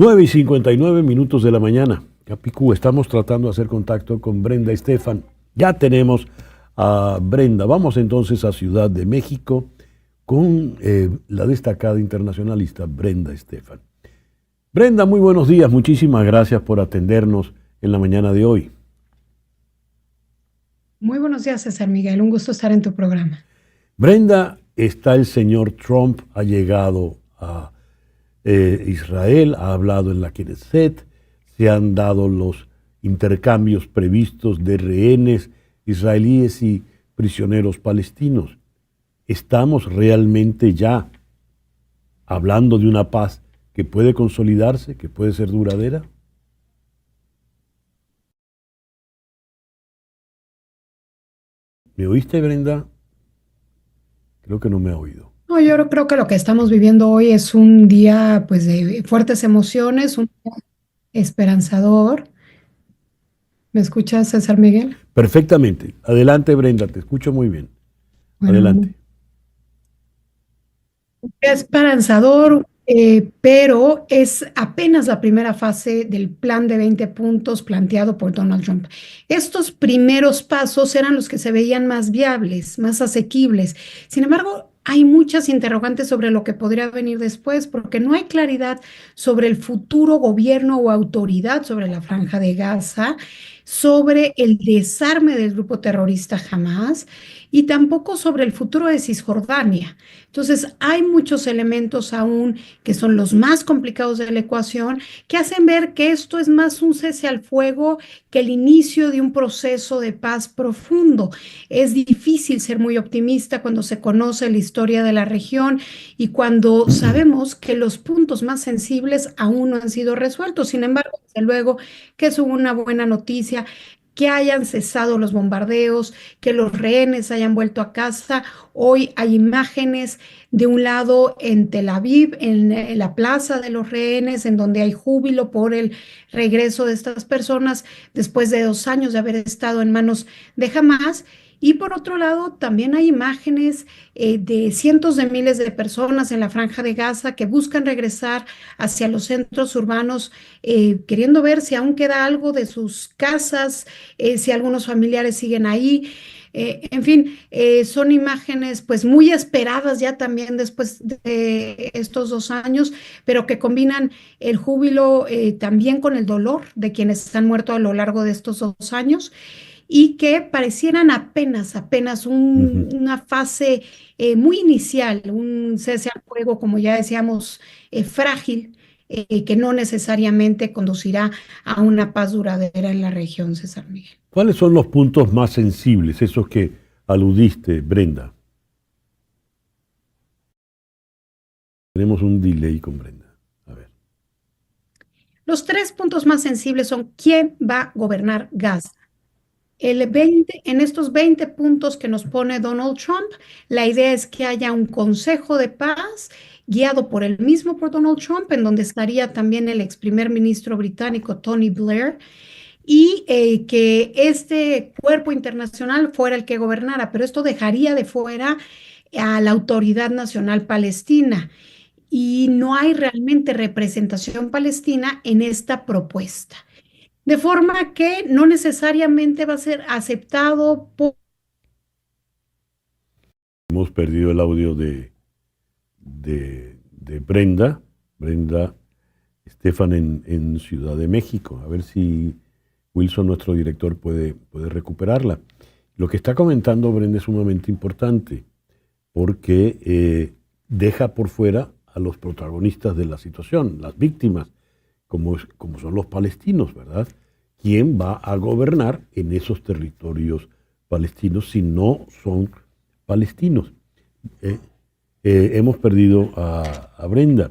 9:59 de la mañana. Capicú, estamos tratando de hacer contacto con Brenda Estefan. Ya tenemos a Brenda. Vamos entonces a Ciudad de México con la destacada internacionalista Brenda Estefan. Brenda, muy buenos días. Muchísimas gracias por atendernos en la mañana de hoy. Muy buenos días, César Miguel. Un gusto estar en tu programa. Brenda, está el señor Trump, ha llegado a Israel, ha hablado en la Knesset, se han dado los intercambios previstos de rehenes israelíes y prisioneros palestinos. ¿Estamos realmente ya hablando de una paz que puede consolidarse, que puede ser duradera? ¿Me oíste, Brenda? Creo que no me ha oído. No, yo creo que lo que estamos viviendo hoy es un día pues de fuertes emociones, un día esperanzador. ¿Me escuchas, César Miguel? Perfectamente. Adelante, Brenda, te escucho muy bien. Bueno, Adelante. un día esperanzador, pero es apenas la primera fase del plan de 20 puntos planteado por Donald Trump. Estos primeros pasos eran los que se veían más viables, más asequibles. Sin embargo, hay muchas interrogantes sobre lo que podría venir después, porque no hay claridad sobre el futuro gobierno o autoridad sobre la Franja de Gaza, sobre el desarme del grupo terrorista Hamas y tampoco sobre el futuro de Cisjordania. Entonces, hay muchos elementos aún que son los más complicados de la ecuación, que hacen ver que esto es más un cese al fuego que el inicio de un proceso de paz profundo. Es difícil ser muy optimista cuando se conoce la historia de la región y cuando sabemos que los puntos más sensibles aún no han sido resueltos. Sin embargo, desde luego que es una buena noticia que hayan cesado los bombardeos, que los rehenes hayan vuelto a casa. Hoy hay imágenes de un lado en Tel Aviv, en la plaza de los rehenes, en donde hay júbilo por el regreso de estas personas después de 2 años de haber estado en manos de Hamas. Y por otro lado, también hay imágenes de cientos de miles de personas en la Franja de Gaza que buscan regresar hacia los centros urbanos, queriendo ver si aún queda algo de sus casas, si algunos familiares siguen ahí. En fin, son imágenes pues muy esperadas ya también después de estos 2 años, pero que combinan el júbilo también con el dolor de quienes han muerto a lo largo de estos 2 años y que parecieran apenas Ujú. una fase muy inicial, un cese al fuego, como ya decíamos, frágil, que no necesariamente conducirá a una paz duradera en la región, César Miguel. ¿Cuáles son los puntos más sensibles, esos que aludiste, Brenda? Tenemos un delay con Brenda. A ver. Los 3 puntos más sensibles son quién va a gobernar Gaza. En estos 20 puntos que nos pone Donald Trump, la idea es que haya un consejo de paz guiado por el mismo por Donald Trump, en donde estaría también el ex primer ministro británico Tony Blair, y que este cuerpo internacional fuera el que gobernara, pero esto dejaría de fuera a la Autoridad Nacional Palestina y no hay realmente representación palestina en esta propuesta. De forma que no necesariamente va a ser aceptado por... Hemos perdido el audio de Brenda, Brenda Estefan en Ciudad de México. A ver si Wilson, nuestro director, puede recuperarla. Lo que está comentando Brenda es sumamente importante porque deja por fuera a los protagonistas de la situación, las víctimas, como son los palestinos, ¿verdad? ¿Quién va a gobernar en esos territorios palestinos si no son palestinos? Eh, Hemos perdido a Brenda.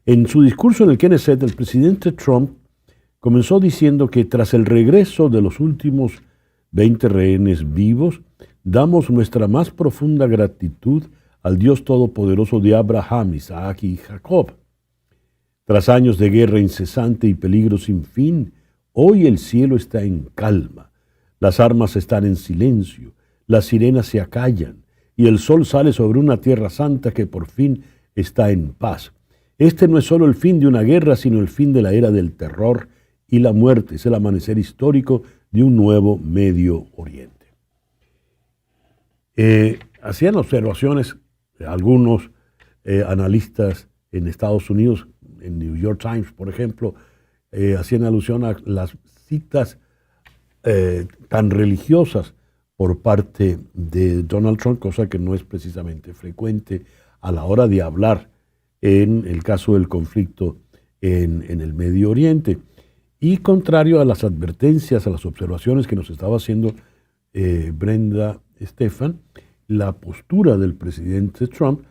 En su discurso en el Knesset, el presidente Trump comenzó diciendo que tras el regreso de los últimos 20 rehenes vivos, damos nuestra más profunda gratitud al Dios Todopoderoso de Abraham, Isaac y Jacob. Tras años de guerra incesante y peligro sin fin, hoy el cielo está en calma, las armas están en silencio, las sirenas se acallan y el sol sale sobre una tierra santa que por fin está en paz. Este no es solo el fin de una guerra, sino el fin de la era del terror y la muerte. Es el amanecer histórico de un nuevo Medio Oriente. Hacían observaciones algunos analistas en Estados Unidos, en New York Times, por ejemplo, hacían alusión a las citas tan religiosas por parte de Donald Trump, cosa que no es precisamente frecuente a la hora de hablar en el caso del conflicto en el Medio Oriente. Y contrario a las advertencias, a las observaciones que nos estaba haciendo Brenda Estefan, la postura del presidente Trump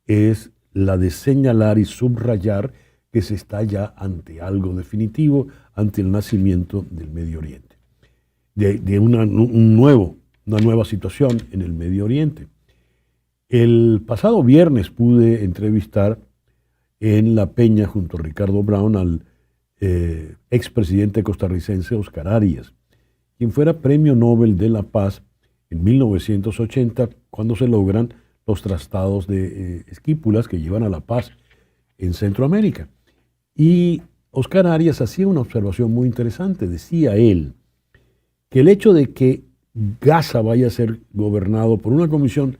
es la de señalar y subrayar que se está ya ante algo definitivo, ante el nacimiento del Medio Oriente, de una nueva situación en el Medio Oriente. El pasado viernes pude entrevistar en La Peña junto a Ricardo Brown al expresidente costarricense Oscar Arias, quien fuera Premio Nobel de la Paz en 1980, cuando se logran los tratados de Esquípulas que llevan a la paz en Centroamérica. Y Oscar Arias hacía una observación muy interesante. Decía él que el hecho de que Gaza vaya a ser gobernado por una comisión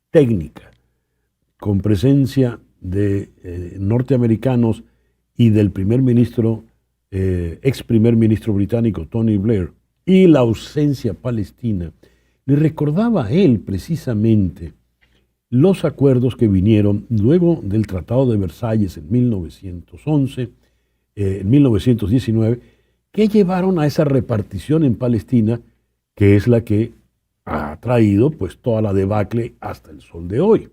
técnica con presencia de norteamericanos y del ex primer ministro británico Tony Blair, y la ausencia palestina, le recordaba a él precisamente los acuerdos que vinieron luego del Tratado de Versalles en 1911, en 1919, que llevaron a esa repartición en Palestina, que es la que ha traído pues toda la debacle hasta el sol de hoy.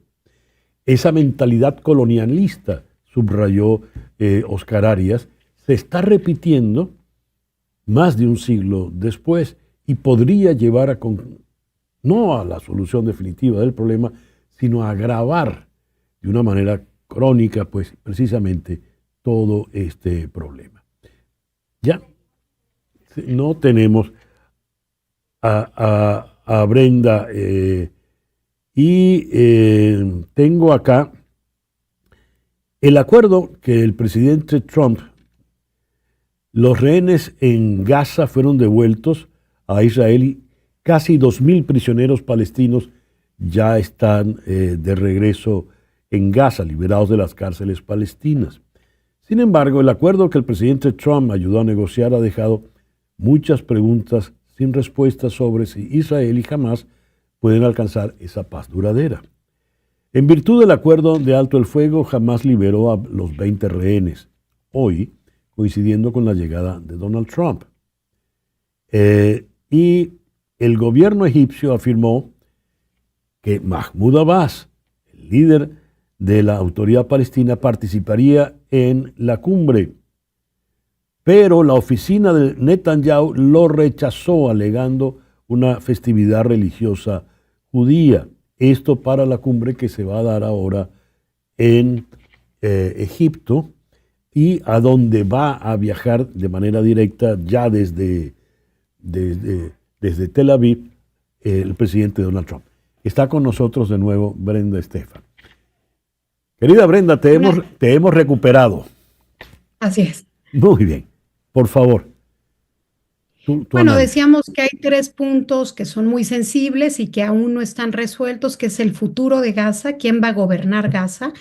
Esa mentalidad colonialista, subrayó Oscar Arias, se está repitiendo más de un siglo después y podría llevar no a la solución definitiva del problema, sino a agravar de una manera crónica, pues precisamente todo este problema. Ya no tenemos a Brenda tengo acá el acuerdo que el presidente Trump, los rehenes en Gaza fueron devueltos a Israel y casi 2.000 prisioneros palestinos ya están de regreso en Gaza, liberados de las cárceles palestinas. Sin embargo, el acuerdo que el presidente Trump ayudó a negociar ha dejado muchas preguntas sin respuesta sobre si Israel y Hamás pueden alcanzar esa paz duradera. En virtud del acuerdo de alto el fuego, Hamás liberó a los 20 rehenes, hoy coincidiendo con la llegada de Donald Trump. Y el gobierno egipcio afirmó que Mahmoud Abbas, el líder de la autoridad palestina, participaría en la cumbre, pero la oficina de Netanyahu lo rechazó alegando una festividad religiosa judía. Esto para la cumbre que se va a dar ahora en Egipto y a donde va a viajar de manera directa ya desde Tel Aviv el presidente Donald Trump. Está con nosotros de nuevo Brenda Estefan. Querida Brenda, te hemos recuperado. Así es. Muy bien. Por favor. Bueno, decíamos que hay 3 puntos que son muy sensibles y que aún no están resueltos, que es el futuro de Gaza, quién va a gobernar Gaza.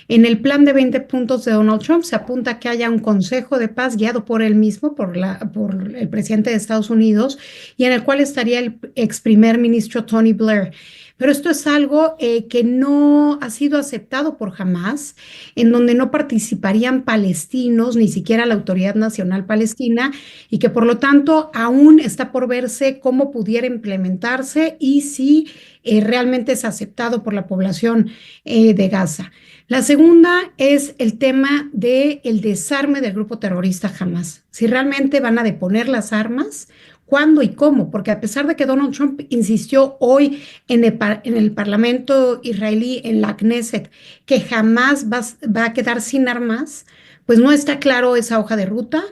En el plan de 20 puntos de Donald Trump se apunta que haya un consejo de paz guiado por él mismo, por el presidente de Estados Unidos, y en el cual estaría el ex primer ministro Tony Blair. Pero esto es algo que no ha sido aceptado por Hamás, en donde no participarían palestinos, ni siquiera la Autoridad Nacional Palestina, y que por lo tanto aún está por verse cómo pudiera implementarse y si realmente es aceptado por la población de Gaza. La segunda es el tema del desarme del grupo terrorista Hamás. Si realmente van a deponer las armas, ¿cuándo y cómo? Porque a pesar de que Donald Trump insistió hoy en el Parlamento israelí, en la Knesset, que jamás va a quedar sin armas, pues no está claro esa hoja de ruta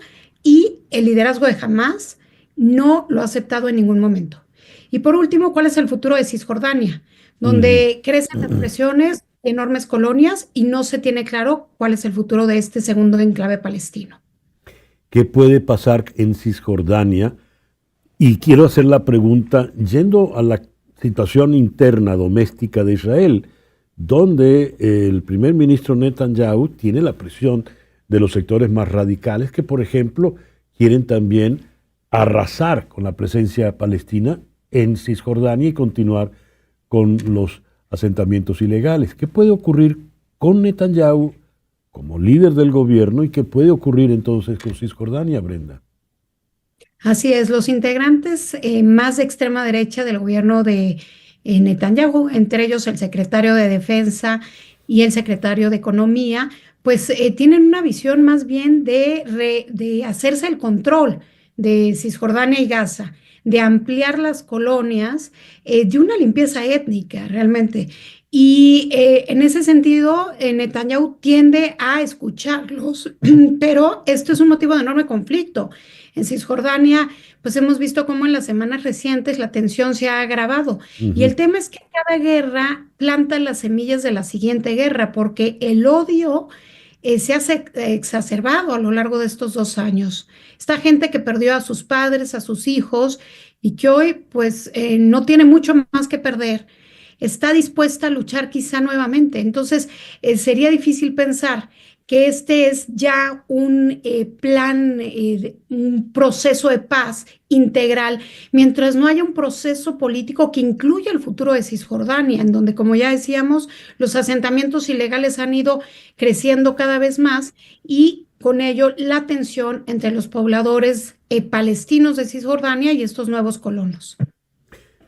y el liderazgo de Hamás no lo ha aceptado en ningún momento. Y por último, ¿cuál es el futuro de Cisjordania? Donde crecen las presiones enormes colonias y no se tiene claro cuál es el futuro de este segundo enclave palestino. ¿Qué puede pasar en Cisjordania? Y quiero hacer la pregunta yendo a la situación interna doméstica de Israel, donde el primer ministro Netanyahu tiene la presión de los sectores más radicales que, por ejemplo, quieren también arrasar con la presencia palestina en Cisjordania y continuar con los asentamientos ilegales. ¿Qué puede ocurrir con Netanyahu como líder del gobierno y qué puede ocurrir entonces con Cisjordania, Brenda? Así es, los integrantes más de extrema derecha del gobierno de Netanyahu, entre ellos el secretario de Defensa y el secretario de Economía, pues tienen una visión más bien de hacerse el control de Cisjordania y Gaza, de ampliar las colonias, de una limpieza étnica realmente. Y en ese sentido, Netanyahu tiende a escucharlos, pero esto es un motivo de enorme conflicto. En Cisjordania, pues hemos visto cómo en las semanas recientes la tensión se ha agravado. Y Ujú. el tema es que cada guerra planta las semillas de la siguiente guerra, porque el odio se ha exacerbado a lo largo de estos 2 años. Esta gente que perdió a sus padres, a sus hijos, y que hoy pues no tiene mucho más que perder, está dispuesta a luchar quizá nuevamente. Entonces, sería difícil pensar que este es ya un plan, un proceso de paz integral, mientras no haya un proceso político que incluya el futuro de Cisjordania, en donde, como ya decíamos, los asentamientos ilegales han ido creciendo cada vez más y con ello la tensión entre los pobladores palestinos de Cisjordania y estos nuevos colonos.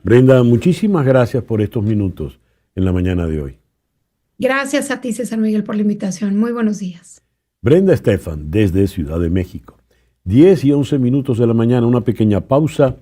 Brenda, muchísimas gracias por estos minutos en la mañana de hoy. Gracias a ti, César Miguel, por la invitación. Muy buenos días. Brenda Estefan, desde Ciudad de México. 10 y 11 minutos de la mañana, una pequeña pausa